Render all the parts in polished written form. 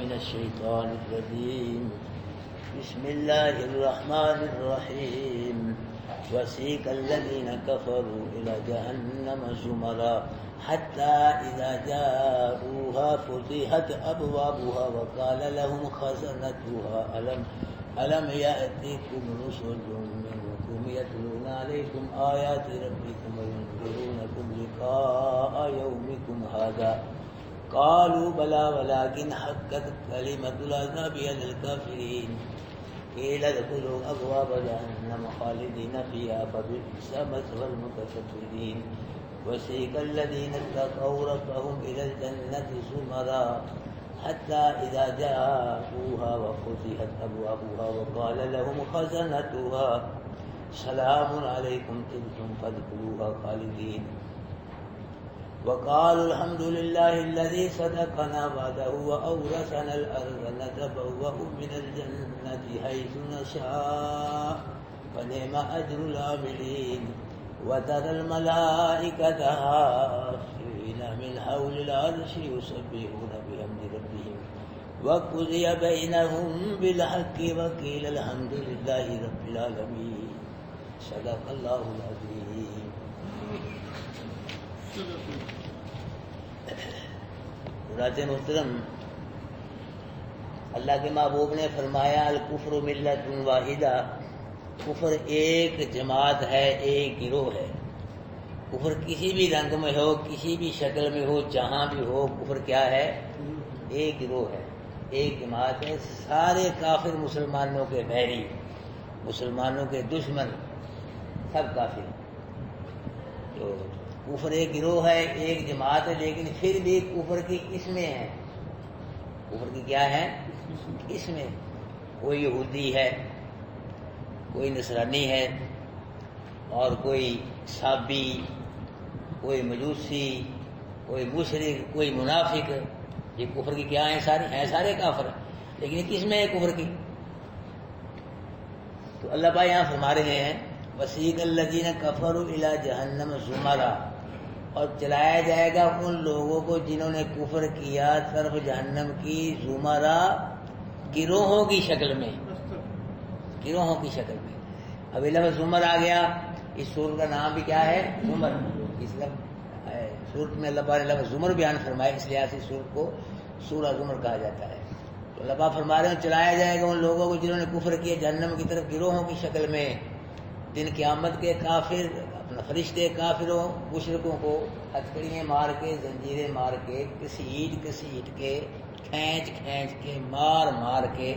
من الشيطان الرجيم بسم الله الرحمن الرحيم وسيق الذين كفروا إلى جهنم زمرا حتى إذا جاءوها فتحت أبوابها وقال لهم خزنتها ألم يأتكم رسل منكم يتلون عليكم آيات ربكم وينذرونكم لقاء يومكم هذا قالوا بلى ولكن حقت كلمة العذاب على الكافرين قيل ادخلوا أبواب جهنم خالدين فيها فبئس مثوى المتكبرين وسيق الذين اتقوا ربهم إلى الجنة زمرا حتى إذا جاءوها وفتحت أبوابها وقال لهم خزنتها سلام عليكم طبتم فادخلوها خالدين وقالوا الحمد لله الذي صدقنا وعده وأورثنا الأرض نتبوأ من الجنة حيث نشاء فنعم أجر العاملين وترى الملائكة حافين من حول العرش يسبحون بحمد ربهم وقضي بينهم بالحق وقيل الحمد لله رب العالمين صدق الله العظيم. حضرات محترم، اللہ کے محبوب نے فرمایا الکفر ملت واحدہ، کفر ایک جماعت ہے، ایک گروہ ہے. کفر کسی بھی رنگ میں ہو، کسی بھی شکل میں ہو، جہاں بھی ہو، کفر کیا ہے؟ ایک گروہ ہے، ایک جماعت ہے. سارے کافر مسلمانوں کے بیری، مسلمانوں کے دشمن، سب کافر. تو کفر ایک گروہ ہے، ایک جماعت ہے، لیکن پھر بھی کفر کی قسمیں ہیں. کفر کی کیا ہے؟ قسمیں. کوئی یہودی ہے، کوئی نصرانی ہے، اور کوئی صابی، کوئی مجوسی، کوئی مشرک، کوئی منافق. یہ کفر کی کیا ہیں؟ سارے کافر ہیں، لیکن کس میں ہے کفر کی؟ تو اللہ پاک یہاں فرما رہے ہیں وسیق الذین کفروا الی جہنم زمرا، اور چلایا جائے گا ان لوگوں کو جنہوں نے کفر کیا طرف جہنم کی، زمرا گروہوں کی شکل میں، گروہوں کی شکل میں. اب لفظ زمر آ گیا. اس سورت کا نام بھی کیا ہے؟ زمر. اس سورت میں اللہ پاک نے لفظ زمر بیان فرمایا، اس لحاظ سے سورت کو سورہ زمر کہا جاتا ہے. تو اللہ پاک فرما رہے ہیں چلایا جائے گا ان لوگوں کو جنہوں نے کفر کیا جہنم کی طرف گروہوں کی شکل میں. دن قیامت کے کافر اپنا فرشتے کافروں مشرکوں کو ہتھکڑیاں مار کے، زنجیریں مار کے، کسیٹ کے، کھینچ کے، مار کے،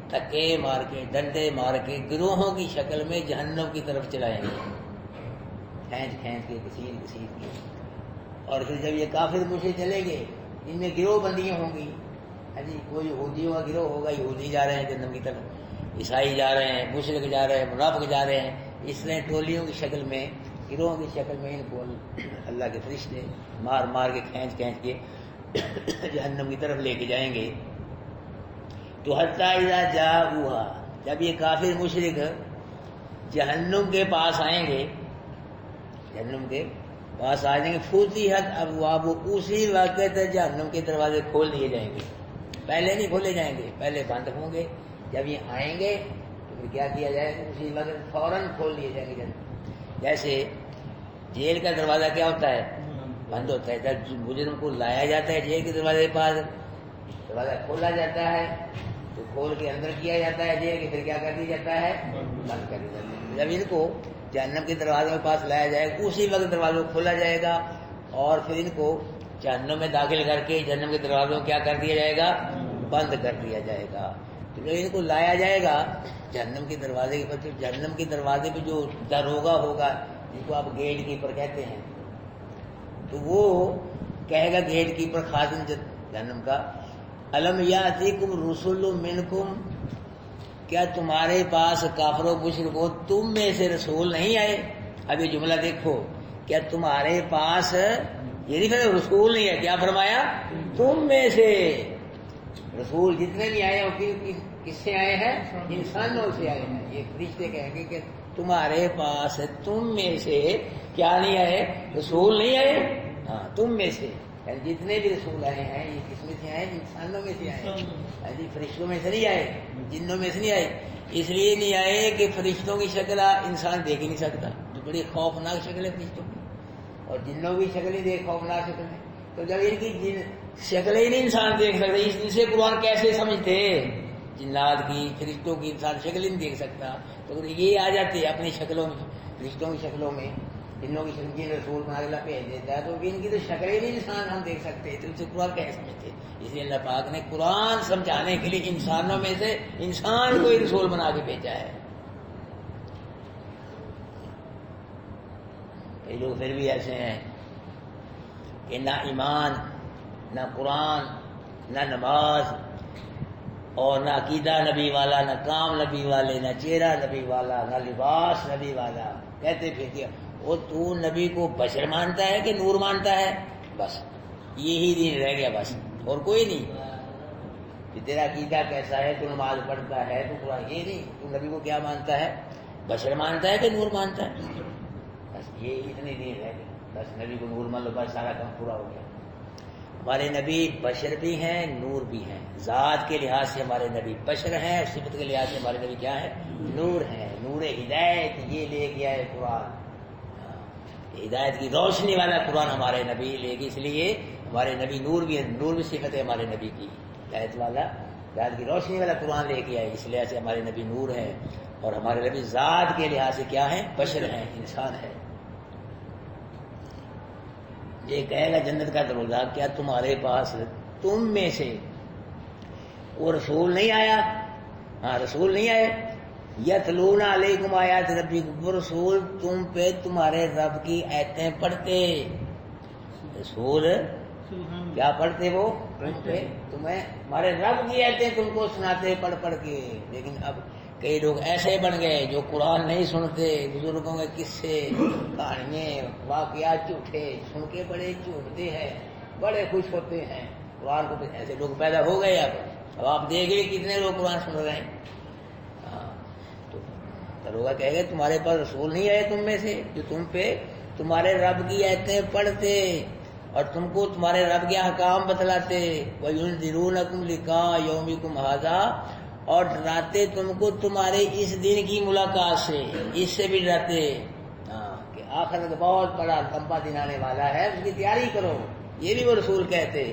تکے مار کے، ڈنڈے مار کے، گروہوں کی شکل میں جہنم کی طرف چلائیں گے، کھینچ کے، کسیٹ کے. اور پھر جب یہ کافر مشرک چلیں گے، ان میں گروہ بندیاں ہوں گی. کوئی یہودیوں کا گروہ ہوگا، یہودی جا رہے ہیں جہنم کی طرف، عیسائی جا رہے ہیں، مشرک جا رہے ہیں، منافق جا رہے ہیں. اس طرح ٹولیوں کی شکل میں، گروہوں کی شکل میں ان کو اللہ کے فرشتے مار کے، کھینچ کے جہنم کی طرف لے کے جائیں گے. تو حتی اذا جاؤہا، جب یہ کافر مشرک جہنم کے پاس آئیں گے، جہنم کے پاس آ جائیں گے، فتحت ابواب، اسی وقت جہنم کے دروازے کھول دیے جائیں گے. پہلے نہیں کھولے جائیں گے، پہلے بند ہوں گے. جب یہ آئیں گے تو پھر کیا کیا جائے گا؟ اسی وقت فوراً کھول دیے جائیں گے. جیسے جیل کا دروازہ کیا ہوتا ہے؟ بند ہوتا ہے. جب مجرم کو لایا جاتا ہے جیل کے دروازے کے پاس، دروازہ کھولا جاتا ہے تو کھول کے اندر کیا جاتا ہے جیل کے، پھر کیا کر دیا جاتا ہے؟ بند کر دیا جاتا ہے. جب ان کو جہنم کے دروازے کے پاس لایا جائے گا، اسی وقت دروازہ کھولا جائے گا، اور پھر ان کو جہنم میں داخل کر کے جہنم کے دروازوں کو کیا کر دیا جائے گا؟ بند کر دیا جائے گا. تو جب ان کو لایا جائے گا جہنم کے دروازے کے پاس، جہنم کے دروازے پہ جو داروغہ ہوگا، جس کو آپ گیٹ کیپر کہتے ہیں، تو وہ کہے گا گیٹ کیپر خادم جہنم کا، الم یاتیکم رسل منکم، کیا تمہارے پاس کافروں مشرکوں تم میں سے رسول نہیں آئے؟ اب یہ جملہ دیکھو، کیا تمہارے پاس، یہ نہیں کہ رسول نہیں ہے، کیا فرمایا؟ تم میں سے. رسول جتنے بھی آئے ہیں کس سے آئے ہیں؟ انسانوں سے آئے ہیں. یہ فرشتے کہیں گے کہ تمہارے پاس تم میں سے کیا نہیں آئے؟ رسول نہیں آئے. ہاں تم میں سے. یعنی جتنے بھی رسول آئے ہیں یہ کس میں سے آئے؟ انسانوں میں سے آئے جی، فرشتوں میں سے نہیں آئے، جنوں میں سے نہیں آئے۔ اس لیے نہیں آئے کہ فرشتوں کی شکل انسان دیکھ ہی نہیں سکتا، جو بڑی خوفناک شکل ہے فرشتوں کی، اور جنوں کی شکل ہی دیکھ خوفناک شکل ہے۔ تو جب ان کی شکلیں ہی نہیں انسان دیکھ سکتا، اس سے قرآن کیسے سمجھتے؟ جنات کی، فرشتوں کی انسان شکل ہی نہیں دیکھ سکتا، تو یہ آ جاتے اپنی شکلوں میں، فرشتوں کی شکلوں میں، جنوں کی شکل، جن رسول بنا کے اللہ بھیج دیتا ہے، تو ان کی تو شکلیں نہیں انسان ہم دیکھ سکتے، تو ان سے قرآن کیسے سمجھتے؟ اس لیے اللہ پاک نے قرآن سمجھانے کے لیے انسانوں میں سے انسان کو ہی رسول بنا کے بھیجا ہے۔ کئی لوگ پھر بھی ایسے ہیں کہ نہ ایمان، نہ قرآن، نہ نماز، اور نہ عقیدہ نبی والا، نہ کام نبی والے، نہ چہرہ نبی والا، نہ لباس نبی والا، کہتے پھر کیا وہ تو نبی کو بشر مانتا ہے کہ نور مانتا ہے؟ بس یہی دین رہ گیا، بس اور کوئی نہیں۔ کہ تیرا عقیدہ کیسا ہے، تو نماز پڑھتا ہے، تو قرآن، یہ نہیں، تو نبی کو کیا مانتا ہے؟ بشر مانتا ہے کہ نور مانتا ہے؟ بس یہ اتنے دین رہ گئے، بس نبی کو نور مان لو، بس سارا کام پورا ہو گیا۔ ہمارے نبی بشر بھی ہیں، نور بھی ہیں۔ ذات کے لحاظ سے ہمارے نبی بشر ہیں، اور صفت کے لحاظ سے ہمارے نبی کیا ہے؟ نور ہیں، نور ہدایت، یہ لے گیا ہے قرآن، ہدایت کی روشنی والا قرآن ہمارے نبی لے گئے، اس لیے ہمارے نبی نور بھی ہے، نور بھی صفت ہے ہمارے نبی کی، ہدایت والا، ہدایت کی روشنی والا قرآن لے کے آئے، اس لیے سے ہمارے نبی نور ہیں، اور ہمارے نبی ذات کے لحاظ سے کیا ہیں؟ بشر ہیں، انسان ہے۔ یہ کہے گا جنت کا دروازہ، کیا تمہارے پاس تم میں سے وہ رسول نہیں آیا؟ ہاں رسول نہیں آئے، یتلون علیکم آیات ربکم، وہ رسول تم پہ تمہارے رب کی آیتیں پڑھتے، رسول کیا پڑھتے؟ وہ تم پہ تمہیں ہمارے رب کی آیتیں تم کو سناتے پڑھ پڑھ کے۔ لیکن اب کئی لوگ ایسے بن گئے جو قرآن نہیں سنتے، بزرگوں کے قصے، کہانیاں، واقعات جھوٹے سن کے بڑے جھوٹتے ہیں، بڑے خوش ہوتے ہیں قرآن کو۔ ایسے لوگ پیدا ہو گئے، اب آپ دیکھیں کتنے لوگ قرآن سن رہے ہیں۔ تو دروگا کہے گا تمہارے پاس رسول نہیں آئے تم میں سے جو تم پہ تمہارے رب کی آیتیں پڑھتے اور تم کو تمہارے رب کے احکام بتلاتے، وَيُنذِرُونَكُمْ لِقَاءَ يَوْمِكُمْ هَذَا، اور ڈراتے تم کو تمہارے اس دن کی ملاقات سے، اس سے بھی ڈراتے کہ آخرت بہت بڑا لمبا دن آنے والا ہے، اس کی تیاری کرو، یہ بھی وہ رسول کہتے۔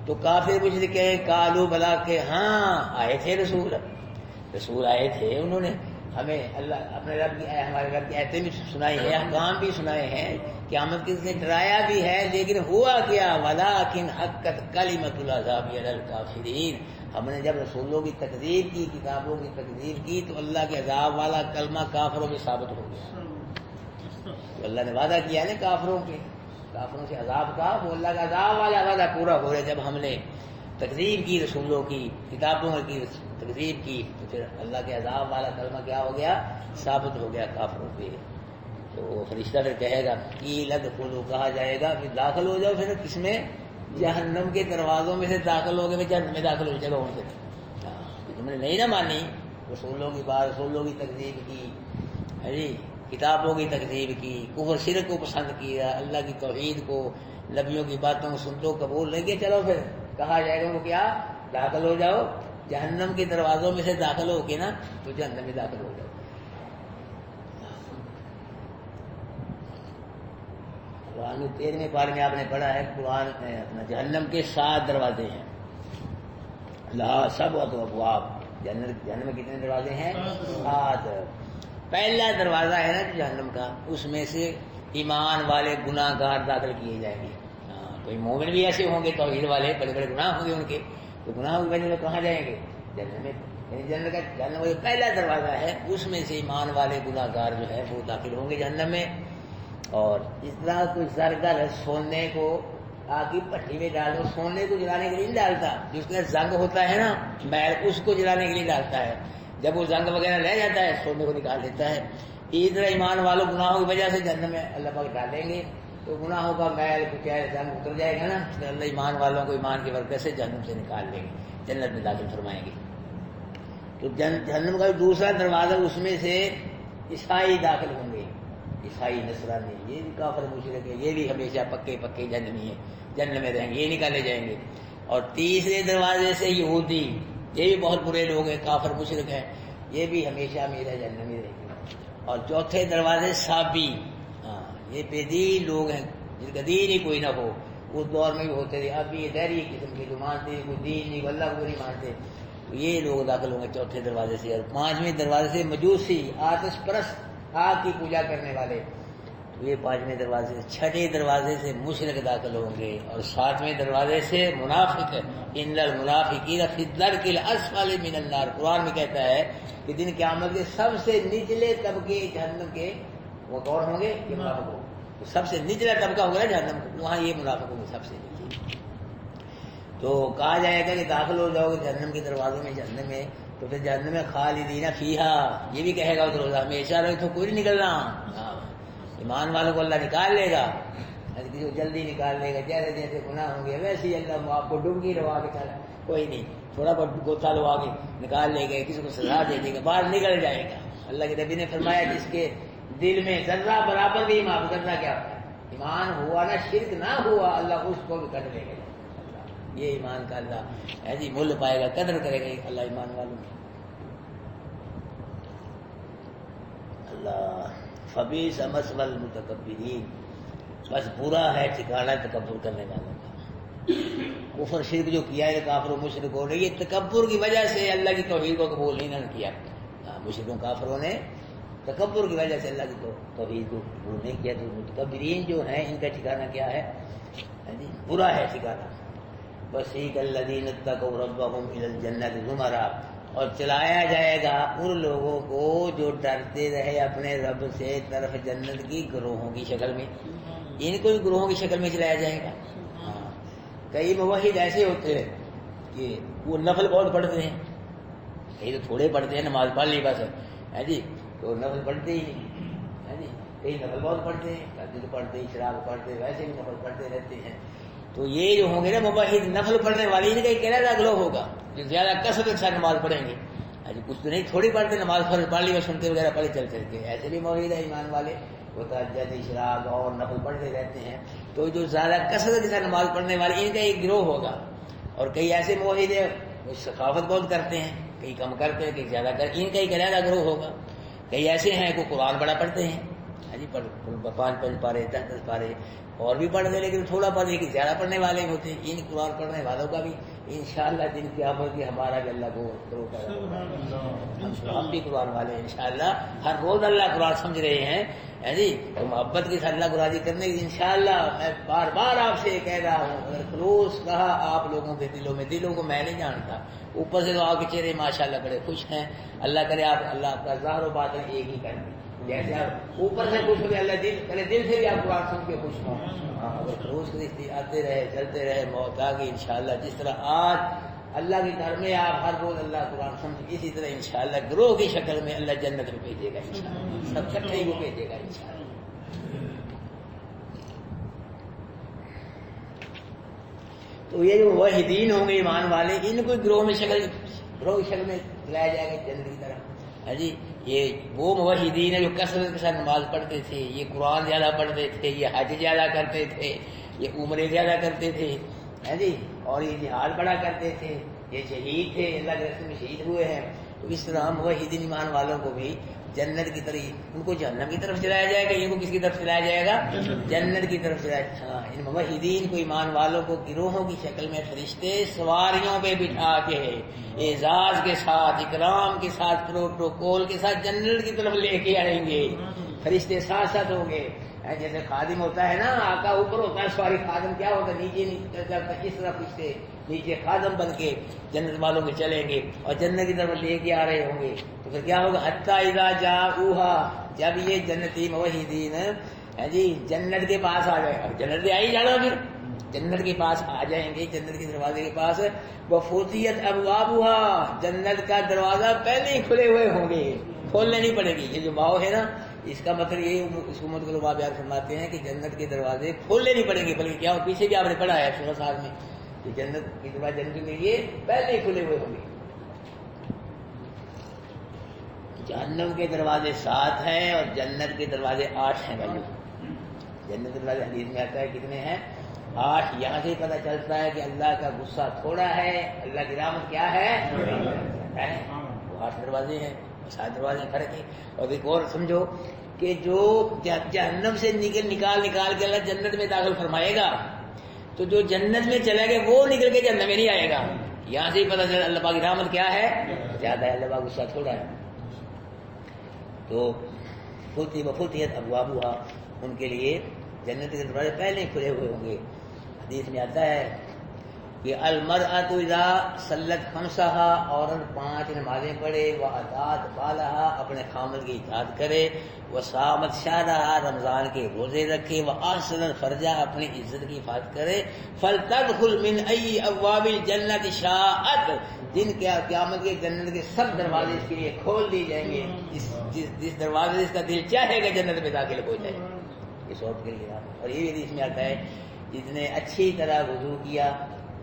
تو کافر مشرکین قالوا بلا، کہ ہاں آئے تھے رسول آئے تھے، انہوں نے ہمیں اللہ اپنے رب کی، ہمارے رب کی آیتیں بھی سنائی ہیں، احکام بھی سنائے ہیں، قیامت کے سے ڈرایا بھی ہے، لیکن ہوا کیا؟ وَلَٰكِنْ حَقَّتْ كَلِمَةُ الْعَذَابِ عَلَى الْكَافِرِينَ، ہم نے جب رسولوں کی تکذیب کی، کتابوں کی تکذیب کی، تو اللہ کے عذاب والا کلمہ کافروں میں ثابت ہو گیا۔ تو اللہ نے وعدہ کیا ہے نا کافروں سے عذاب کا، وہ اللہ کا عذاب والا وعدہ پورا ہو رہا ہے۔ جب ہم نے تکذیب کی، رسولوں کی کتابوں کی تکذیب کی، تو پھر اللہ کے عذاب والا کلمہ کیا ہو گیا؟ ثابت ہو گیا کافروں پہ۔ تو فرشتہ پھر کہے گا قیل ادخلوا، کہا جائے گا پھر داخل ہو جاؤ، پھر کس میں؟ جہنم کے دروازوں میں سے داخل ہو گئے، جہنم میں داخل ہو چلو ان سے، تم نے نہیں نہ مانی رسولوں کی بات، رسولوں کی تکذیب کی، جی کتابوں کی تکذیب کی، کفر شرک کو پسند کیا، اللہ کی توحید کو، نبیوں کی باتوں کو سنتے قبول نہیں کیا، چلو پھر کہا جائے گا وہ کیا؟ داخل ہو جاؤ جہنم کے دروازوں میں سے، داخل ہو کے نا تو جہنم میں داخل ہو جاؤ۔ قرآن 13ویں پارے میں آپ نے پڑھا ہے، قرآن میں اپنا جہنم کے 7 دروازے ہیں، لہا 7 ابواب، جہنم میں کتنے دروازے ہیں؟ 7۔ پہلا دروازہ ہے نا جہنم کا، اس میں سے ایمان والے گناہ گار داخل کیے جائیں گے۔ کوئی مومن بھی ایسے ہوں گے، توحید والے، بڑے بڑے گناہ ہوں گے ان کے، تو گناہوں کی وجہ سے کہاں جائیں گے؟ جہنم میں۔ جہنم کا پہلا دروازہ ہے، اس میں سے ایمان والے گناہ گار جو ہے وہ داخل ہوں گے جہنم میں۔ اور اس طرح کوئی زرگر سونے کو آگ کی پٹھی میں ڈالو، سونے کو جلانے کے لیے نہیں ڈالتا، جس کا زنگ ہوتا ہے نا میل، اس کو جلانے کے لیے ڈالتا ہے، جب وہ زنگ وغیرہ رہ جاتا ہے سونے کو نکال دیتا ہے۔ اسی طرح ایمان والوں گناہوں کی وجہ سے جہنم میں اللہ پاک ڈالیں گے، تو گناہوں کا میل کچھ زنگ اتر جائے گا نا، تو اللہ ایمان والوں کو ایمان کی برکت سے جہنم سے نکال لیں گے، جنت میں داخل فرمائیں گے۔ تو جہنم کا دوسرا دروازہ، اس میں سے عیسائی داخل ہوں گے، عیسائی نصرانی یہ بھی کافر مشرک ہے، یہ بھی ہمیشہ پکے پکے جہنمی ہیں، جنت میں رہیں گے، یہ نکالے جائیں گے۔ اور تیسرے دروازے سے یہودی، یہ بھی بہت برے لوگ ہیں، کافر مشرک ہیں، یہ بھی ہمیشہ ہمیشہ جہنمی رہیں گے۔ اور چوتھے دروازے صابی، یہ بے دین لوگ ہیں جن کا دین ہی کوئی نہ ہو، اس دور میں بھی ہوتے تھے، اب بھی یہ دہری قسم کے جو مانتے ہیں کوئی دین نہیں، اللہ کو نہیں مانتے، تو یہ لوگ داخل ہوں گے چوتھے دروازے سے۔ اور پانچویں دروازے سے مجوسی، آتش پرست، آگ کی پوجا کرنے والے، یہ پانچویں دروازے سے۔ چھٹے دروازے سے مشرک داخل ہوں گے، اور ساتویں دروازے سے منافق، ان المنافقین فی الدرک الاسفل من النار، قرآن میں کہتا ہے کہ دن قیامت کے سب سے نچلے طبقے جہنم کے وہ کون ہوں گے؟ یہ منافق ہوں گے، سب سے نچلا طبقہ ہوگا نا جہنم، وہاں یہ منافق ہوں گے سب سے نیچے۔ تو کہا جائے گا کہ داخل ہو جاؤ گے جہنم کے دروازوں میں، جہنم میں، تو پھر جہنم میں خالدین فیہا، یہ بھی کہے گا ادھر ہمیشہ رہے تو کوئی نہیں نکلنا۔ ایمان والوں کو اللہ نکال لے گا، کسی کو جلدی نکال لے گا، جیسے جیسے گناہ ہوں گے ویسے ہی اللہ آپ کو ڈبکی لوا کے چلا، کوئی نہیں، تھوڑا بہت گوتا لوا کے نکال لے گا، کسی کو سزا دے دے گا، باہر نکل جائے گا۔ اللہ کے نبی نے فرمایا جس کے دل میں ذرہ برابر بھی معاف کرنا کیا ایمان ہوا نا، شرک نہ ہوا، اللہ اس کو بھی کر لے گا۔ یہ ایمان کا اللہ ہے جی مول پائے گا، قدر کرے گا اللہ ایمان والوں کی۔ اللہ فبئس مثوى المتکبرین، بس برا ہے ٹھکانہ تکبر کرنے والوں کا۔ کفر شرک جو کیا ہے کافر و مشرک ہو رہی ہے، تکبر کی وجہ سے اللہ کی توحید کو قبول نہیں کیا، مشرکوں کافروں نے تکبر کی وجہ سے اللہ کی توحید کو قبول نہیں کیا۔ تو متکبرین جو ہیں ان کا ٹھکانہ کیا ہے؟ برا ہے ٹھکانہ۔ وسیق الذین اتقوا ربهم الی الجنۃ زمرا، اور چلایا جائے گا ان لوگوں کو جو ڈرتے رہے اپنے رب سے طرف جنت کی گروہوں کی شکل میں، ان کو بھی گروہوں کی شکل میں چلایا جائے گا۔ کئی موحد ایسے ہوتے ہیں کہ وہ نفل بہت پڑھتے ہیں، کئی تو تھوڑے پڑھتے ہیں، نماز پڑھ لی بس ہے جی، تو نفل پڑھتے ہی نہیں ہے جی، کئی نفل بہت پڑھتے ہیں، تہجد پڑھتے ہیں، اشراق پڑھتے ہیں، ویسے بھی نفل پڑھتے رہتے ہیں۔ تو یہ جو ہوں گے نا موحد نفل پڑھنے والے، ان کا ایک علیحدہ گروہ ہوگا جو زیادہ کثرت کے ساتھ نماز پڑھیں گے۔ کچھ تو نہیں، تھوڑی پڑھتے نماز پڑھ لی بس، سنتے وغیرہ پڑھے چل کے، ایسے بھی موحد ہے ایمان والے، وہ تہجد اشراق اور نفل پڑھتے رہتے ہیں۔ تو جو زیادہ کثرت کے ساتھ نماز پڑھنے والے ان کا ایک گروہ ہوگا۔ اور کئی ایسے موحد ہیں وہ ثقافت بہت کرتے ہیں، کئی کم کرتے ہیں، کئی زیادہ کرتے ہیں، ان کا ایک علیحدہ گروہ ہوگا۔ کئی ایسے ہیں کہ قرآن بڑا پڑھتے ہیں، 5 پارے 10 پارے اور بھی پڑھتے، لیکن تھوڑا پڑھنے کی زیادہ پڑھنے والے ہوتے ہیں۔ ان قرآن پڑھنے والوں کا بھی انشاءاللہ دن قیامت کی ہمارا بھی اللہ کو کرو گا، ہم بھی قرآن والے ہیں انشاءاللہ، ہر روز اللہ قرآن سمجھ رہے ہیں جی، تو محبت کے ساتھ اللہ کو راضی کرنے کی انشاءاللہ میں بار بار آپ سے کہہ رہا ہوں، اگر خلوص رہا آپ لوگوں کے دلوں میں، دلوں کو میں نہیں جانتا، اوپر سے تو آپ کے چہرے ماشاءاللہ بڑے خوش ہیں، اللہ کرے آپ اللہ آپ کا ظاہر و باطن ایک ہی کر دیں، جیسے آپ اوپر سے خوش ہوئے اللہ دل کرے دل سے بھی آپ قرآن سن کے خوش ہوں۔ اگر خلوص کے رشتے آتے رہے چلتے رہے موت آ گئی انشاءاللہ، جس طرح آج اللہ کے گھر میں آپ ہر روز اللہ قرآن سمجھ، اسی طرح انشاءاللہ گروہ کی شکل میں اللہ جنت میں بھیجے گا انشاءاللہ، سب اکٹھے ہی وہ بھیجے گا انشاءاللہ۔ تو یہ جو موحدین ہوں گے ایمان والے، ان کو گروہ کی شکل میں لایا جائے گا جنت کی طرف ہے جی۔ یہ وہ موحدین ہیں جو کثرت کے ساتھ نماز پڑھتے تھے، یہ قرآن زیادہ پڑھتے تھے، یہ حج زیادہ کرتے تھے، یہ عمرے زیادہ کرتے تھے ہے جی، اور یہ جہاد بڑا کرتے تھے، یہ شہید تھے، اللہ کے راستے میں شہید ہوئے ہیں۔ تو اس طرح موحدین ایمان والوں کو بھی جنت کی طرف، ان کو جہنم کی طرف چلایا جائے گا، ان کو کس کی طرف چلایا جائے گا؟ جنت کی طرف چلایا جائے گا۔ ان موحدین کو ایمان والوں کو گروہوں کی شکل میں فرشتے سواریوں پہ بٹھا کے اعزاز کے ساتھ، اکرام کے ساتھ، پروٹوکول کے ساتھ جنت کی طرف لے کے آئیں گے۔ فرشتے ساتھ ساتھ ہوں گے، جیسے خادم ہوتا ہے نا، آقا اوپر ہوتا ہے، سواری خادم کیا ہوتا ہے نیچے چلتا ہے، اس طرح فرشتے نیچے خادم بن کے جنت والوں کے چلیں گے اور جنت کی طرف لے کے آ رہے ہوں گے۔ تو پھر کیا ہوگا؟ حتی اذا جاؤہا، جب یہ جنتی موحدین ہے جی جنت کے پاس آ جائے گا، جنت آ ہی جانا، پھر جنت کے پاس آ جائیں گے، جنت کے دروازے کے پاس، وفتحت ابوابہا، جنت کا دروازہ پہلے ہی کھلے ہوئے ہوں گے، کھولنے نہیں پڑے گی۔ یہ جو واو ہے نا، اس کا مطلب یہ اس امت کو لوگ بیان فرماتے ہیں کہ جنت کے دروازے کھولنے نہیں پڑیں گے، بلکہ کیا ہو، پیچھے بھی آپ نے پڑھا ہے سورہ صاد میں کہ جنت کے دروازے جنت کے لیے پہلے ہی کھلے ہوئے ہوں گے۔ جہنم کے دروازے 7 ہیں اور جنت کے دروازے 8 ہیں بھائی. جنت کے دروازے حدیث میں آتا ہے کتنے ہیں؟ 8. یہاں سے پتہ چلتا ہے کہ اللہ کا غصہ تھوڑا ہے، اللہ کی رحمت کیا ہے؟ وہ 8 دروازے ہیں، 7 دروازے ہیں، فرق ہے. اور ایک اور سمجھو کہ جو جہنم سے نکال کے اللہ جنت میں داخل فرمائے گا، تو جو جنت میں چلا گیا وہ نکل کے جہنم میں نہیں آئے گا. یہاں سے ہی پتہ چلا اللہ پاک کی رحمت کیا ہے؟ زیادہ ہے، اللہ پاک غصہ تھوڑا ہے. تو فتحت ابوابها، ان کے لیے جنت کے دروازے پہلے ہی کھلے ہوئے ہوں گے. حدیث میں آتا ہے کہ المرأۃ اذا صلت خمسها، عورت 5 نمازیں پڑھے، واطاعت بالها، اپنے خامد کی اطاعت کرے، وصامت شهرها، رمضان کے روزے رکھے، واحسنت فرجها، اپنی عزت کی حفاظت کرے، فلتدخل من ای ابواب الجنة شاءت، جن کے قیامت کے جنت کے سب دروازے اس کے لیے کھول دیے جائیں گے، جس دروازے اس کا دل چاہے گا جنت میں داخل ہو جائے. یہ صحبت کے لیے. اور یہ حدیث میں آتا ہے جس نے اچھی طرح وضو کیا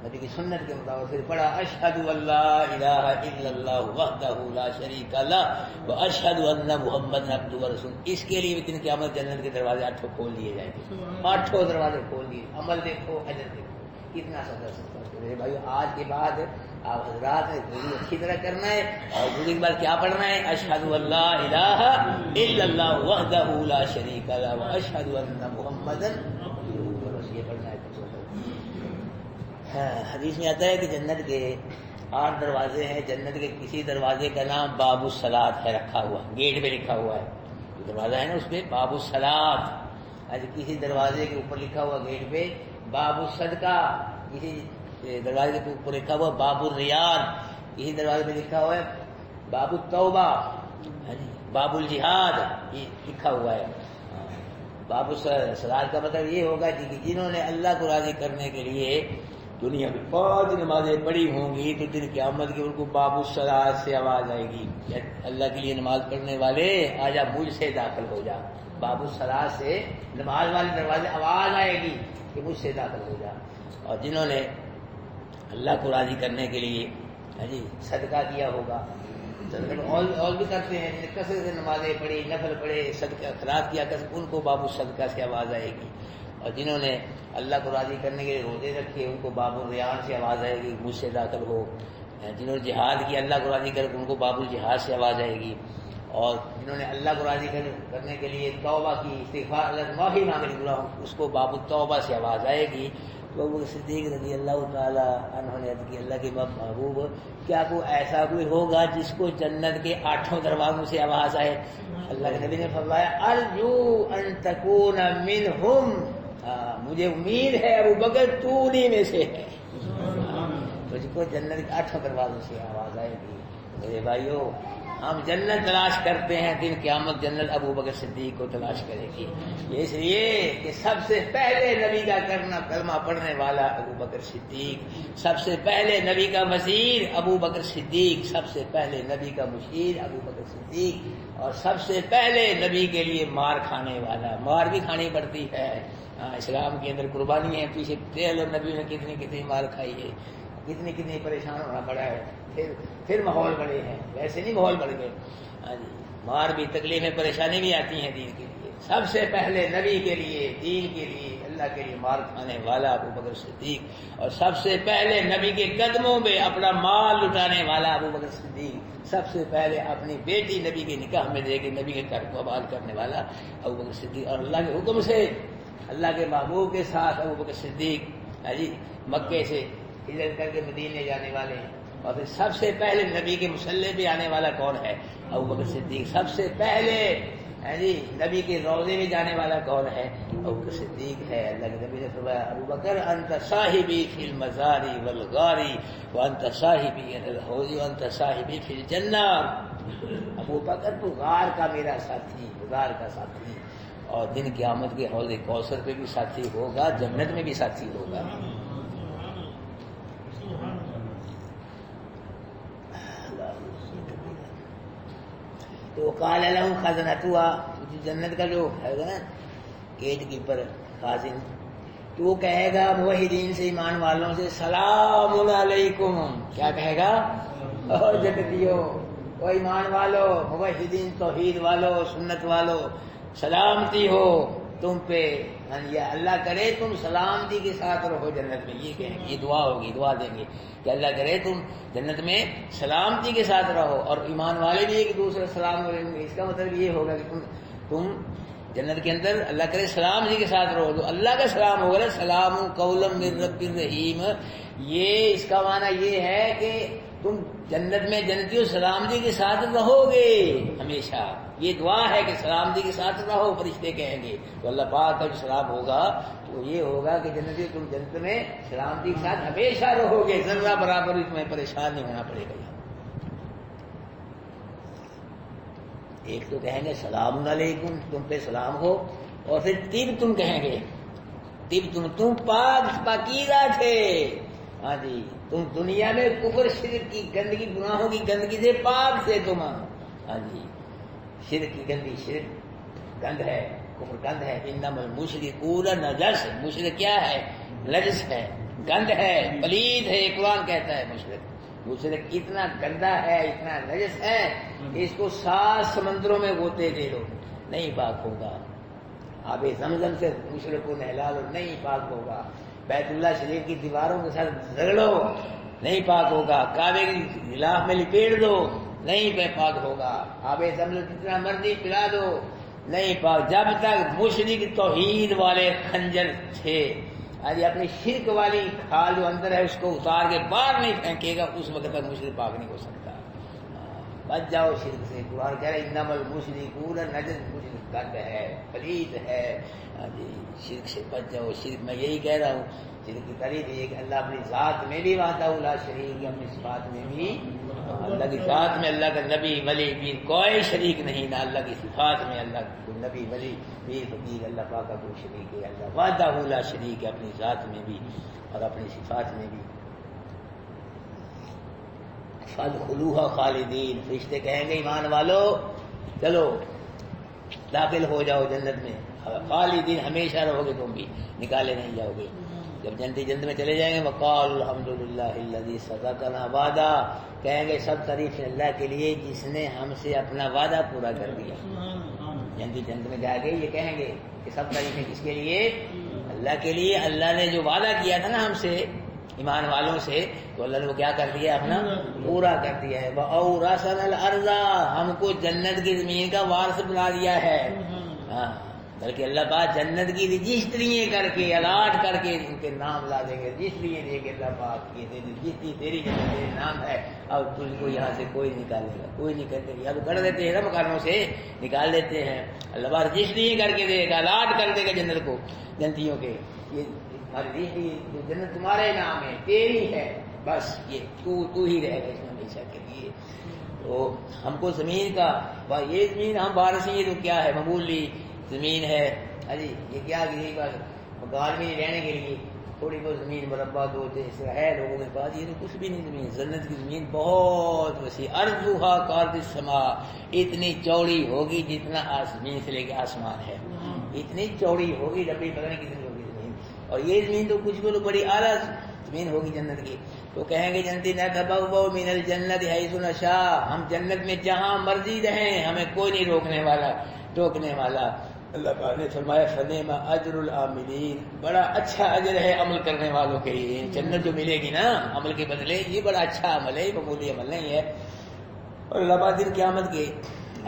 نبی کی سنت کے مطابق، پھر پڑھا اشہد ان لا الہ الا اللہ وحدہ لا شریک لہ واشہد ان محمد عبدہ ورسولہ، اس کے لیے بھی دن قیامت جنت کے دروازے 8 کھول دیے جائیں گے. 8 دروازے کھول دیے. عمل دیکھو، اجر دیکھو، کتنا سفر سکتا ہے. میرے بھائیو آج کے بعد آپ حضرات نے وضو اچھی طرح کرنا ہے، اور وضو کے بعد کیا پڑھنا ہے؟ اشہد ان لا الہ الا اللہ وحدہ لا شریک لہ واشہد ان محمد عبدہ ورسولہ، یہ پڑھنا ہے. حدیث میں آتا ہے کہ جنت کے 8 دروازے ہیں. جنت کے کسی دروازے کا نام باب الصلاۃ ہے رکھا ہوا، گیٹ پہ لکھا ہوا ہے. جو دروازہ ہے نا اس پہ باب الصلاۃ. کسی دروازے کے اوپر لکھا ہوا گیٹ پہ باب الصدقہ، کسی دروازے کے اوپر لکھا ہوا باب الریاض، کسی دروازے پہ لکھا ہوا ہے باب التوبہ، باب الجہاد، یہ لکھا ہوا ہے. باب الصلاۃ کا مطلب یہ ہوگا کہ جنہوں نے اللہ کو راضی کرنے کے لیے دنیا میں 5 نمازیں پڑھی ہوں گی تو دن قیامت کے ان کو باب الصلاۃ سے آواز آئے گی، اللہ کے لیے نماز پڑھنے والے آجا مجھ سے داخل ہو جا. باب الصلاۃ سے نماز والے دروازے آواز آئے گی کہ مجھ سے داخل ہو جا. اور جنہوں نے اللہ کو راضی کرنے کے لیے صدقہ کیا ہوگا، اور بھی کرتے ہیں، کثرت سے نمازیں پڑھی، نفل پڑھے، صدقہ خیرات کیا، ان کو باب الصدقہ سے آواز آئے گی. اور جنہوں نے اللہ کو راضی کرنے کے لیے روزے رکھے ان کو باب الریان سے آواز آئے گی مجھ سے داخل ہو. جنہوں نے جہاد کیا اللہ کو راضی کر ان کو باب الجہاد سے آواز آئے گی. اور جنہوں نے اللہ کو راضی کرنے کے لیے توبہ کی، استغفار اللہ معافی مانگنے گناہوں، اس کو باب التوبہ سے آواز آئے گی. تو ابو بکر صدیق رضی اللہ تعالی عنہ نے عرض کی اللہ کے محبوب کیا کوئی ایسا کوئی ہوگا جس کو جنت کے 8 دروازوں سے آواز آئے؟ اللہ کے نبی نے فرمایا ارجو ان تکون منہم، مجھے امید ہے ابو بکر تو انہی میں سے ہے. تجھ کو جنت کے 8 دروازوں سے آواز آئے گی. میرے بھائیو ہم جنت تلاش کرتے ہیں، دن قیامت جنت ابو بکر صدیق کو تلاش کرے گی. اس لیے کہ سب سے پہلے نبی کا کلمہ پڑھنے والا ابو بکر صدیق، سب سے پہلے نبی کا وزیر ابو بکر صدیق، سب سے پہلے نبی کا مشیر ابو بکر صدیق، اور سب سے پہلے نبی کے لیے مار کھانے والا. مار بھی کھانی پڑتی ہے، اسلام کے اندر قربانی ہے. پیچھے پہلے نبی نے کتنی مار کھائی ہے، کتنی پریشان ہونا پڑا ہے. پھر ماحول بڑے ہیں، ویسے نہیں ماحول بڑھ گئے. مار بھی، تکلیفیں، پریشانی بھی آتی ہیں دین کے لیے. سب سے پہلے نبی کے لیے، دین کے لیے، اللہ کے لیے مار کھانے والا ابو بکر صدیق، اور سب سے پہلے نبی کے قدموں میں اپنا مال لٹانے والا ابو بکر صدیق، سب سے پہلے اپنی بیٹی نبی کے نکاح میں دے کے نبی کے گھر کو آباد کرنے والا ابو بکر صدیق. اور اللہ کے حکم سے اللہ کے محبوب کے ساتھ ابو بکر صدیق مکے سے ہجرت کر کے مدینے جانے والے ہیں. اور پھر سب سے پہلے نبی کے مسلح پہ آنے والا کون ہے؟ ابو بکر صدیق. سب سے پہلے نبی کے روضے میں جانے والا کون ہے؟ ابو بکر صدیق ہے. اللہ کے نبی نے فرمایا ابو بکر انت صاحبی فی المزار والغار وانت صاحبی علی الحوض وانت صاحبی فی الجنہ. ابو بکر تو غار کا میرا ساتھی، غار کا ساتھی، اور دن قیامت کے حوض کوثر پہ بھی ساتھی ہوگا، جنت میں بھی ساتھی ہوگا. تو قال لهم خزنتها، جنت کا جو ہے نا گیٹ کیپر خازن، تو وہ کہے گا موحدین سے، ایمان والوں سے سلام علیکم. کیا کہے گا؟ اور جنتیوں او ایمان والو، موحدین توحید والو، سنت والو، سلامتی ہو تم پہ، یا اللہ کرے تم سلامتی کے ساتھ رہو جنت میں. یہ کہیں گے، یہ دعا ہوگی، دعا دیں گے کہ اللہ کرے تم جنت میں سلامتی کے ساتھ رہو. اور ایمان والے بھی ایک دوسرے سلام کریں گے. اس کا مطلب یہ ہوگا کہ تم جنت کے اندر اللہ کرے سلامتی کے ساتھ رہو. تو اللہ کا سلام ہوگا نا، سلام قولا من رب الرحیم. یہ اس کا معنی یہ ہے کہ تم جنت میں جنتیوں سلامتی کے ساتھ رہو گے ہمیشہ. یہ دعا ہے کہ سلامتی کے ساتھ رہو. فرشتے کہیں گے تو اللہ پاک کا جو سلام ہوگا تو یہ ہوگا کہ جنتی تم جنت میں سلامتی کے ساتھ ہمیشہ رہو گے، ذرہ برابر بھی تمہیں پریشان نہیں ہونا پڑے گا. ایک تو کہیں گے سلام علیکم، تم پہ سلام ہو، اور پھر طب تم کہیں گے، طب تم پاک پاکیزہ تھے. ہاں جی، تم دنیا میں کفر شرک کی گندگی، گناہوں کی گندگی سے پاک تھے تم. ہاں جی، شرک کی گندگی، شرک گند ہے، کفر گند ہے. انما المشرکون نجس، مشرک کیا ہے؟ نجس ہے، گند ہے، پلید ہے. قرآن کہتا ہے مشرک اتنا گندا ہے، اتنا نجس ہے، اس کو 7 سمندروں میں غوطے دے دو نہیں پاک ہوگا. آب زمزم سے مشرک کو نہلا لو نہیں پاک ہوگا. بیت اللہ شریف کی دیواروں کے ساتھ رگڑو نہیں پاک ہوگا. کعبے کی غلاف میں لپیٹ دو نہیں پاک ہوگا. آب زمزم جتنا مرضی پلا دو نہیں پاک. جب تک مشرک توحید والے خنجر تھے، آج اپنی شرک والی کھال جو اندر ہے اس کو اتار کے باہر نہیں پھینکے گا، اس وقت تک مشرک پاک نہیں ہو سکتا. بچ جاؤ شرک سے. قرآن کہہ رہا ہے انما المشرکون نجس، مشرک گند ہے، پلید ہے. شرک سے بچ جاؤ. شرک میں یہی کہہ رہا ہوں، شرک کی تعریف یہ کہ اللہ اپنی ذات میں بھی وحدہ لا شریک، اپنی صفات میں بھی. اللہ کی ذات میں اللہ کا نبی ولی پیر کوئی شریک نہیں، نہ اللہ کی صفات میں اللہ کو نبی ولی پیر فقیر اللہ پاک کا کوئی شریک ہے. اللہ وحدہ لا شریک ہے اپنی ذات میں بھی اور اپنی صفات میں بھی. فادخلوها خالدین، فرشتے کہیں گے ایمان والو چلو داخل ہو جاؤ جنت میں، خالدین ہمیشہ رہو گے، تم بھی نکالے نہیں جاؤ گے. جب جنت میں چلے جائیں گے وقال الحمدللہ الذی صدقنا وعدہ، کہیں گے سب تعریف اللہ کے لیے جس نے ہم سے اپنا وعدہ پورا کر دیا. جنت میں جا کے یہ کہیں گے کہ سب تعریفیں کس کے لیے؟ اللہ کے لیے. اللہ نے جو وعدہ کیا تھا نا ہم سے ایمان والوں سے، تو اللہ نے وہ کیا کر دیا؟ اپنا پورا کر دیا ہے. وَأَوْرَثَنَا الْأَرْضَ، ہم کو جنت کی زمین کا وارث بنا دیا ہے. ہاں، بلکہ اللہ پاک جنت کی رجسٹریاں کر کے الاٹ کر کے ان کے نام لا دیں گے. رجسٹریاں دے کے اللہ پاک یہ جتنی تیری جنت تیرے نام ہے، اب تجھ کو یہاں سے کوئی نکالے گا، کوئی نہیں کرتے. اب کر دیتے ہیں نا، مکانوں سے نکال دیتے ہیں. اللہ پاک رجسٹریاں کر کے دے گا، الاٹ کر دے گا جنت کو، جنتیوں کے. یہ جنت تمہارے نام ہے، تیری ہے، بس یہ تو ہی رہے گا اس میں ہمیشہ کے لیے. تو ہم کو زمین کا، یہ زمین ہم وارث ہیں، یہ تو کیا ہے؟ معمولی زمین ہے. جی یہ کیا گری بس مکان میں رہنے کے لیے تھوڑی بہت زمین مربع دو جیسے ہے لوگوں کے پاس، یہ تو کچھ بھی نہیں. زمین جنت کی زمین بہت وسیع، ارضھا کعرض السماء، اتنی چوڑی ہوگی جتنا زمین سے لے کے آسمان ہے، اتنی چوڑی ہوگی. لمبی پتہ نہیں کتنی ہوگی زمین. اور یہ زمین تو کچھ بھی بڑی اعلیٰ زمین ہوگی جنت کی. تو کہیں گے جنتی نتبوأ من الجنت حیث نشاء، ہم جنت میں جہاں مرضی رہیں، ہمیں کوئی نہیں روکنے والا ٹوکنے والا. اللہ پاک نے فرمایا فنعم اجر العاملین، بڑا اچھا اجر ہے عمل کرنے والوں کے لیے. جنت جو ملے گی نا عمل کے بدلے، یہ بڑا اچھا عمل ہے، معمولی عمل نہیں ہے. اور اللہ پاک دن قیامت کے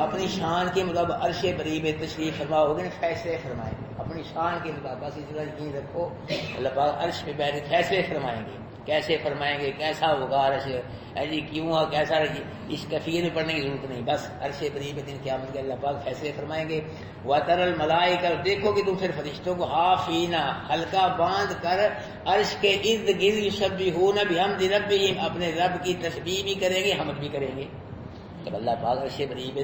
اپنی شان کے مطابق عرش بری میں تشریف فرما ہوگے نا، فیصلے فرمائیں گے اپنی شان کے مطابق. بس اس طرح یقین رکھو اللہ پاک عرش پہ بیٹھ کے فیصلے فرمائیں گے. کیسے فرمائیں گے؟ کیسا ہوگا عرش جی، کیوں ہوا، کیسا رہی، اس کفیے میں پڑھنے کی ضرورت نہیں. بس عرش بری میں دن قیامت کے اللہ پاک فیصلے فرمائیں گے. وَتَرَى الْمَلَائِكَةَ، دیکھو کہ تم پھر فرشتوں کو حافین ہلکا باندھ کر عرش کے ارد گرد یسبحون بحمد ربہم، اپنے رب کی تسبیح بھی کریں گے، حمد بھی کریں گے. جب اللہ پاک عرش بری میں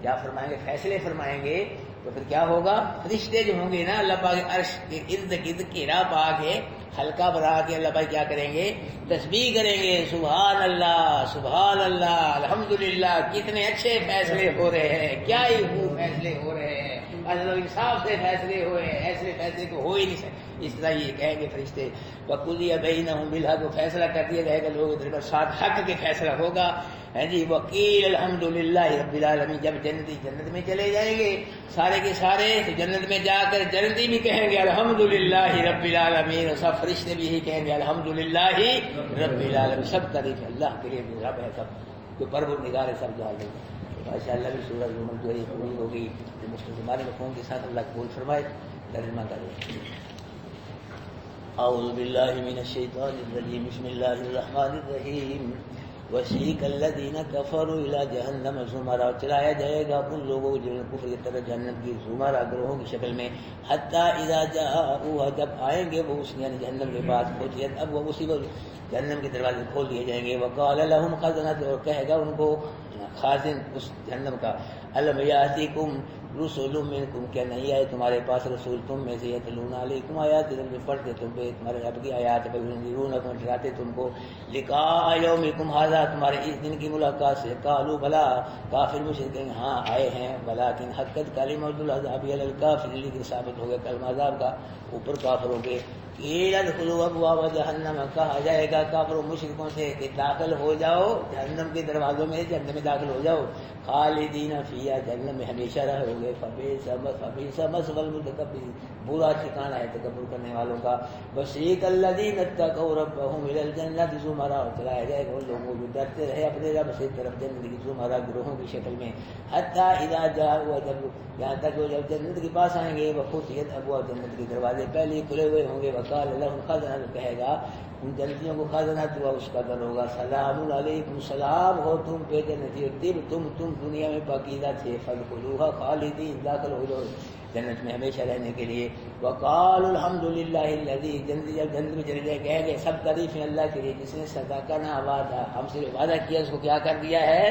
کیا فرمائیں گے؟ فیصلے فرمائیں گے. تو پھر کیا ہوگا؟ فرشتے جو ہوں گے نا اللہ پاک عرش کے ارد گرد گھیرا پا کے ہلکا بنا کے اللہ بھائی کیا کریں گے؟ تسبیح کریں گے، سبحان اللہ سبحان اللہ الحمدللہ، کتنے اچھے فیصلے ہو رہے ہیں، کیا ہی خوب فیصلے ہو رہے ہیں، عدل و انصاف سے فیصلے ہوئے ہیں، ایسے فیصلے تو ہو ہی نہیں سکتے۔ اس طرح یہ کہیں گے فرشتے، وَقُضِيَ بَيْنَهُم بِالْحَقِّ، فیصلہ کر دیا جائے گا لوگوں کے درمیان ساتھ حق کے فیصلہ ہوگا، ہے جی۔ وَقِيلَ الْحَمْدُ لِلَّهِ رَبِّ الْعَالَمِينَ، جب جنتی جنت میں چلے جائیں گے سارے کے سارے، تو جنت میں جا کر جنتی بھی کہیں گے الحمدللہ رب العالمین، اور سب فرشتے بھی یہی کہیں گے الحمدللہ رب العالمین، سب تعریف اللہ کے لیے، رب ہے سب جو پروردگار ہے سب جہاں لوگ۔ ماشاء اللہ بھی سورہ زمر جو ہے پوری ہوگی، ہمارے مفہوم کے ساتھ اللہ قبول فرمائے، ترجمہ کرے۔ اعوذ باللہ من الشیطان الرجیم، بسم اللہ الرحمن الرحیم۔ وسیق الذین کفروا الی جہنم زمرا، چلایا جائے گا ان لوگوں کو جنہوں نے کفر کی طرف جہنم کی زمرا گروہوں کی شکل میں، حتی اذا جاءوها، جب آئیں گے وہ اس یعنی جہنم کے پاس پہنچے، اب وہ اسی وقت جہنم کے دروازے کھول دیے جائیں گے، وقال لهم خزنۃ، اور کہے گا ان کو خازن اس جہنم کا، الم یاتیکم رسول منکم، کیا نہیں آئے تمہارے پاس رسول تم میں سے، یتلون علیکم آیات، جو پڑھتے تم پہ تمہارے رب کی آیات، وینذرونکم، ڈراتے تم کو، لقاء یومکم ھذا، تمہارے اس دن کی ملاقات سے، قالوا بلا، کافر مشرک کہیں ہاں آئے ہیں، ولیکن حقت کلمۃ العذاب علی الکافرین، لیکن ثابت ہو گیا کلمہ عذاب کا اوپر کافروں کے، قیل ادخلوا ابواب جہنم، کہا جائے گا کافروں مشرکوں سے کہ داخل ہو جاؤ جہنم کے دروازوں میں، جہنم میں داخل ہو جاؤ، خالدین فیہا، جہنم میں ہمیشہ رہو گے، فبئس مثوى المتکبرین، برا ٹھکانہ ہے تکبر کرنے والوں کا۔ وسیق الذین اتقوا ربهم الی الجنۃ زمرا، چلایا جائے گا ان لوگوں جو ڈرتے رہے اپنے رب سے طرف جنت کی زمرا گروہوں کی شکل میں، حتی اذا جاءوا، جب یہاں تک وہ جب جنت کے پاس آئیں گے، وفتحت ابواب، جنت کے دروازے پہلے ہی کھلے ہوئے ہوں گے، وقال لهم خزنۃ، کہے گا ان جنتیوں کو خزانہ تو اس کا در ہوگا، سلام علیکم، سلام ہو تم پہ جنتی، تم دنیا میں پاکیزہ تھے، فادخلوها خالدین، داخل ہو جاؤ جنت میں ہمیشہ رہنے کے لیے۔ وقال الحمدللہ الذی، جنتی جب جنت میں چلے جائے کہیں گے سب تعریف ہے اللہ کے لیے جس نے صدقنا وعدہ، ہم سے وعدہ کیا اس کو کیا کر دیا ہے؟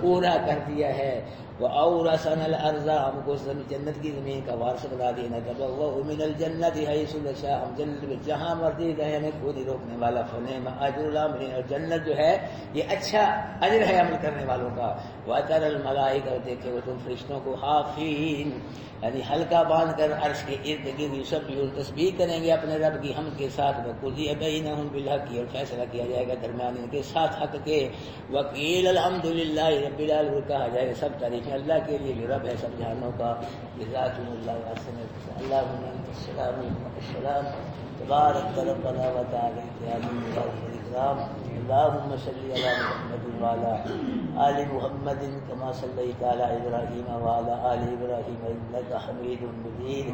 پورا کر دیا ہے۔ وَأَوْرَثَنَا الْأَرْضَ، ہم کو جنت کی زمین کا وارث بنا دینا، تَبَوَّأُ مِنَ الْجَنَّةِ حَيْثُ نَشَاءُ، ہم جنت میں جہاں مرضی رہیں ہمیں کوئی نہیں روکنے والا، فَنِعْمَ أَجْرُ الْعَامِلِينَ، اور جنت جو ہے یہ اچھا اجر ہے عمل کرنے والوں کا۔ وَتَرَى الْمَلَائِكَةَ، دیکھے وہ تم فرشتوں کو، حافین یعنی ہلکا باندھ کر عرش کے ارد گرد، یسبحون، تسبیح کریں گے اپنے رب کی حمد کے ساتھ، وَقُضِیَ بَیْنَهُم بِالْحَقِّ، اور فیصلہ کیا جائے گا درمیان ان کے ساتھ حق کے، وَقِیلَ الْحَمْدُلِلَّهِ رَبِّ الْعَالَمِینَ، کہا جائے گا سب تعریفیں اللہ کے لیے جو رب ہے سب جہانوں کا، جزاکم اللہ خیرا، اللہم انت السلام ومنک السلام، تبارک ربنا وتعالی یا ذا الجلال والاکرام، اللہم صلی علی محمد وعلی آل محمد کما صلیت علی ابراہیم وعلی آل ابراہیم انک حمید مجید،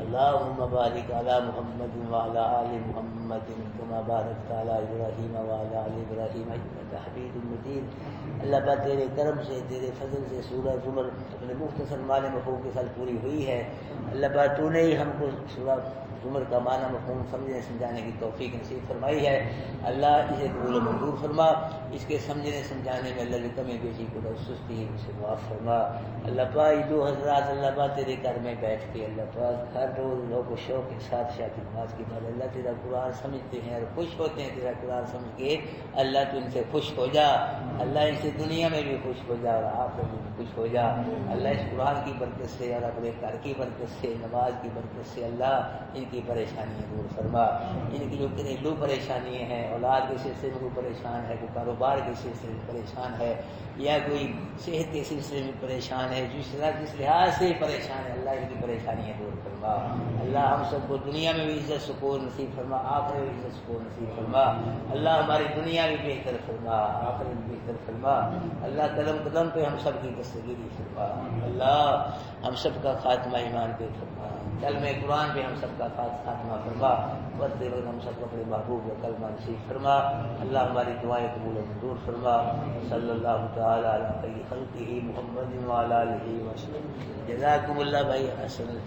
اللہم بارک علی محمد وعلی آل محمد کما بارکت علی ابراہیم وعلی آل ابراہیم انک حمید مجید۔ اللہ پاک تیرے کرم سے، تیرے فضل سے سورہ زمر اپنے مختصر معنی مفہوم کے ساتھ پوری ہوئی ہے۔ اللہ پاک تو نے ہی ہم کو سورہ زمر کا معنی مفہوم سمجھنے سمجھانے کی توفیق نصیب فرمائی ہے۔ اللہ اسے قبول و منظور فرما، اس کے سمجھنے سمجھانے میں اللہ کی کمی بیشی کو سستی اسے معاف فرما۔ اللہ پاک جو حضرات اللہ پاک تیرے گھر میں بیٹھ کے اللہ پاک ہر روز لوگ و شوق کے ساتھ شاہ کی نماز کی بعد اللہ تیرا قرآن سمجھتے ہیں اور خوش ہوتے ہیں تیرا قرآن سمجھ کے، اللہ تو ان سے خوش ہو جا، اللہ ان سے دنیا میں بھی خوش ہو جا اور آخرت میں بھی خوش ہو جا۔ اللہ اس قرآن کی برکت سے اور اپنے گھر کی برکت سے، نماز کی برکت سے اللہ ان کی پریشانیاں دور فرما، ان کی جو گھریلو پریشانیاں ہیں، اولاد کے سلسلے میں کوئی پریشان ہے، کوئی کاروبار کے سلسلے میں پریشان ہے، یا کوئی صحت کے سلسلے میں پریشان ہے، جس لحاظ سے پریشان ہے اللہ ان کی پریشانیاں دور فرما۔ اللہ ہم سب کو دنیا میں بھی عزت سکون نصیب فرما، آخرت میں بھی عزت سکون نصیب فرما۔ اللہ ہماری دنیا بھی بہتر فرما، آخرت بھی بہتر فرما۔ اللہ قدم قدم پہ ہم سب کی دستگیری فرما۔ اللہ ہم سب کا خاتمہ ایمان پہ فرما، کلمہ قرآن پہ ہم سب کا خاتمہ فرما، وقت ہم سب کو اپنے محبوب کا کلمہ نصیب فرما۔ اللہ ہماری دعائیں قبول و منظور فرما۔ صلی اللہ تعالی علی خیر خلقہ محمد وعلی آلہ وسلم۔ جزاکم اللہ بھائی حسن۔